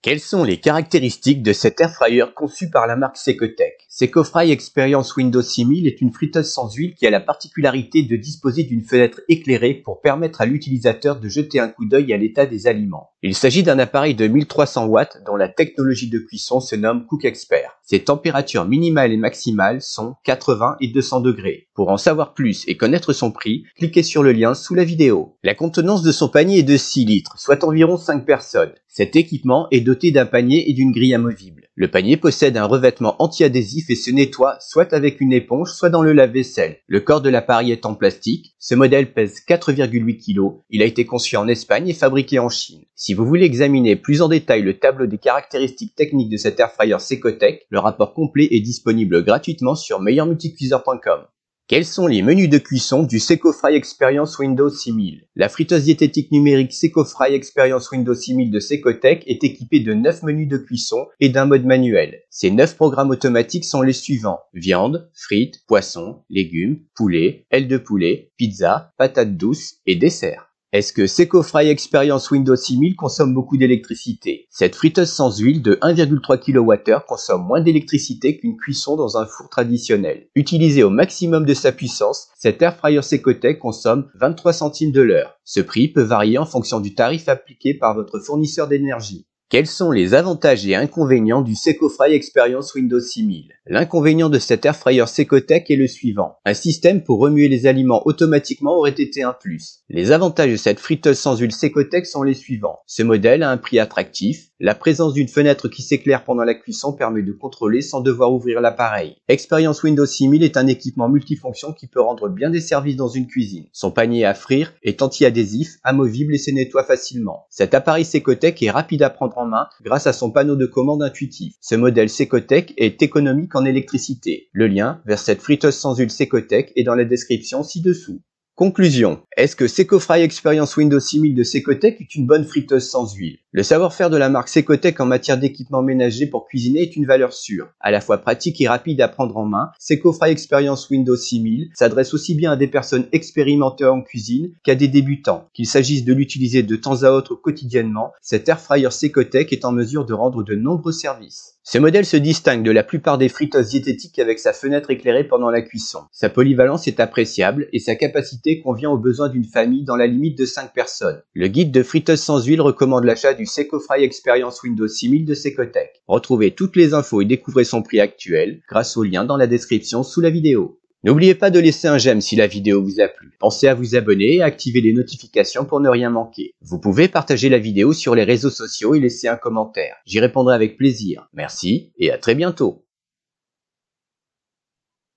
Quelles sont les caractéristiques de cet airfryer conçu par la marque Secotech? SecoFry Experience Windows 6000 est une friteuse sans huile qui a la particularité de disposer d'une fenêtre éclairée pour permettre à l'utilisateur de jeter un coup d'œil à l'état des aliments. Il s'agit d'un appareil de 1300 watts dont la technologie de cuisson se nomme CookExpert. Ses températures minimales et maximales sont 80 et 200 degrés. Pour en savoir plus et connaître son prix, cliquez sur le lien sous la vidéo. La contenance de son panier est de 6 litres, soit environ 5 personnes. Cet équipement est doté d'un panier et d'une grille amovible. Le panier possède un revêtement anti-adhésif et se nettoie soit avec une éponge, soit dans le lave-vaisselle. Le corps de l'appareil est en plastique. Ce modèle pèse 4,8 kg. Il a été conçu en Espagne et fabriqué en Chine. Si vous voulez examiner plus en détail le tableau des caractéristiques techniques de cet airfryer Secotech, le rapport complet est disponible gratuitement sur meilleurmulticuiseur.com. Quels sont les menus de cuisson du SecoFry Experience Windows 6000? La friteuse diététique numérique SecoFry Experience Windows 6000 de Secotech est équipée de 9 menus de cuisson et d'un mode manuel. Ces 9 programmes automatiques sont les suivants: viande, frites, poissons, légumes, poulet, ailes de poulet, pizza, patates douces et dessert. Est-ce que SecoFry Experience Windows 6000 consomme beaucoup d'électricité? Cette friteuse sans huile de 1,3 kWh consomme moins d'électricité qu'une cuisson dans un four traditionnel. Utilisée au maximum de sa puissance, cet airfryer Secotech consomme 23 centimes de l'heure. Ce prix peut varier en fonction du tarif appliqué par votre fournisseur d'énergie. Quels sont les avantages et inconvénients du SecoFry Experience Windows 6000? L'inconvénient de cet airfryer Secotech est le suivant. Un système pour remuer les aliments automatiquement aurait été un plus. Les avantages de cette friteuse sans huile Secotech sont les suivants. Ce modèle a un prix attractif. La présence d'une fenêtre qui s'éclaire pendant la cuisson permet de contrôler sans devoir ouvrir l'appareil. Experience Windows 6000 est un équipement multifonction qui peut rendre bien des services dans une cuisine. Son panier à frire est anti-adhésif, amovible et se nettoie facilement. Cet appareil Secotech est rapide à prendre en main grâce à son panneau de commande intuitif. Ce modèle Secotech est économique en électricité. Le lien vers cette friteuse sans huile Secotech est dans la description ci-dessous. Conclusion. Est-ce que SecoFry Experience Windows 6000 de Secotech est une bonne friteuse sans huile? Le savoir-faire de la marque Secotech en matière d'équipement ménager pour cuisiner est une valeur sûre. À la fois pratique et rapide à prendre en main, SecoFry Experience Windows 6000 s'adresse aussi bien à des personnes expérimentées en cuisine qu'à des débutants. Qu'il s'agisse de l'utiliser de temps à autre quotidiennement, cet airfryer Secotech est en mesure de rendre de nombreux services. Ce modèle se distingue de la plupart des friteuses diététiques avec sa fenêtre éclairée pendant la cuisson. Sa polyvalence est appréciable et sa capacité convient aux besoins d'une famille dans la limite de 5 personnes. Le guide de friteuse sans huile recommande l'achat du SecoFry Experience Windows 6000 de Secotech. Retrouvez toutes les infos et découvrez son prix actuel grâce au lien dans la description sous la vidéo. N'oubliez pas de laisser un j'aime si la vidéo vous a plu. Pensez à vous abonner et à activer les notifications pour ne rien manquer. Vous pouvez partager la vidéo sur les réseaux sociaux et laisser un commentaire. J'y répondrai avec plaisir. Merci et à très bientôt.